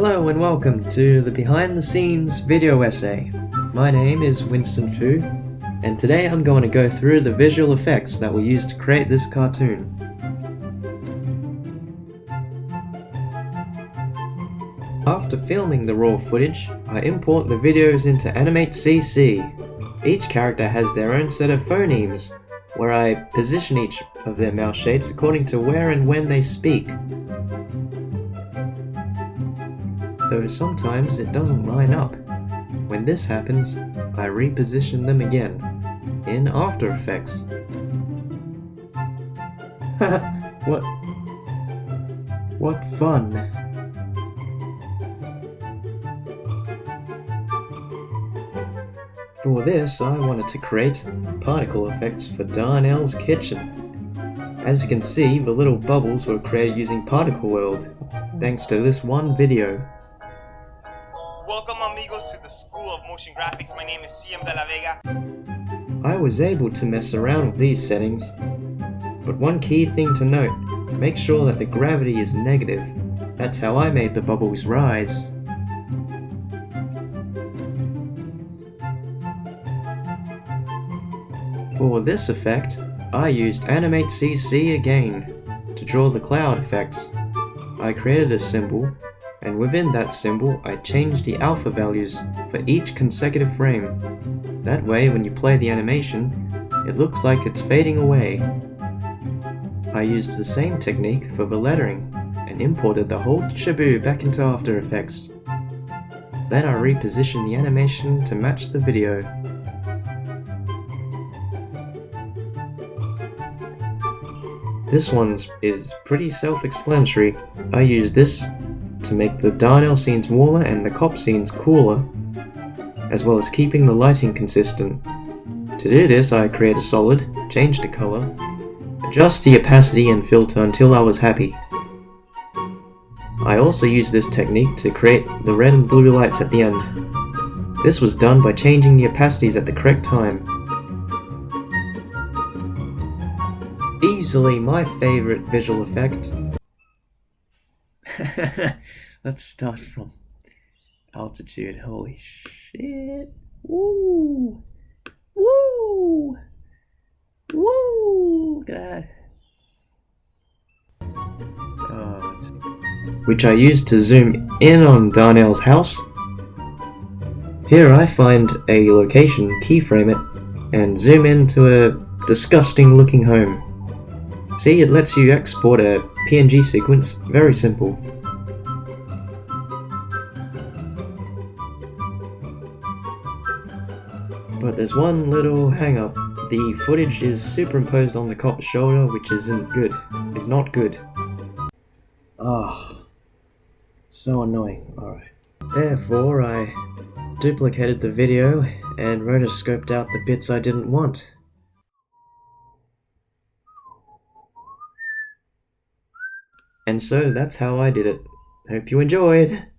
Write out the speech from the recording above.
Hello and welcome to the behind the scenes video essay. My name is Winston Fu, and today I'm going to go through the visual effects that were used to create this cartoon. After filming the raw footage, I import the videos into Animate.cc. Each character has their own set of phonemes, where I position each of their mouth shapes according to where and when they speak. Though sometimes it doesn't line up. When this happens, I reposition them again, in After Effects. What fun! For this, I wanted to create particle effects for Darnell's kitchen. As you can see, the little bubbles were created using Particle World, thanks to this one video. Welcome amigos to the School of Motion Graphics. My name is CM de la Vega. I was able to mess around with these settings, but one key thing to note, make sure that the gravity is negative. That's how I made the bubbles rise. For this effect, I used Animate.cc again to draw the cloud effects. I created a symbol, and within that symbol I changed the alpha values for each consecutive frame. That way when you play the animation, it looks like it's fading away. I used the same technique for the lettering and imported the whole shaboo back into After Effects. Then I repositioned the animation to match the video. This one is pretty self-explanatory. I used this to make the Darnell scenes warmer and the cop scenes cooler, as well as keeping the lighting consistent. To do this, I create a solid, change the color, adjust the opacity and filter until I was happy. I also used this technique to create the red and blue lights at the end. This was done by changing the opacities at the correct time. Easily my favorite visual effect. Let's start from altitude. Holy shit. Woo! Woo! Woo! Look at that. Which I used to zoom in on Darnell's house. Here I find a location, keyframe it, and zoom into a disgusting looking home. See, it lets you export a PNG sequence, very simple. But there's one little hang-up. The footage is superimposed on the cop's shoulder, which is not good. Ah, so annoying. Alright. Therefore, I duplicated the video and rotoscoped out the bits I didn't want. And so that's how I did it. Hope you enjoyed!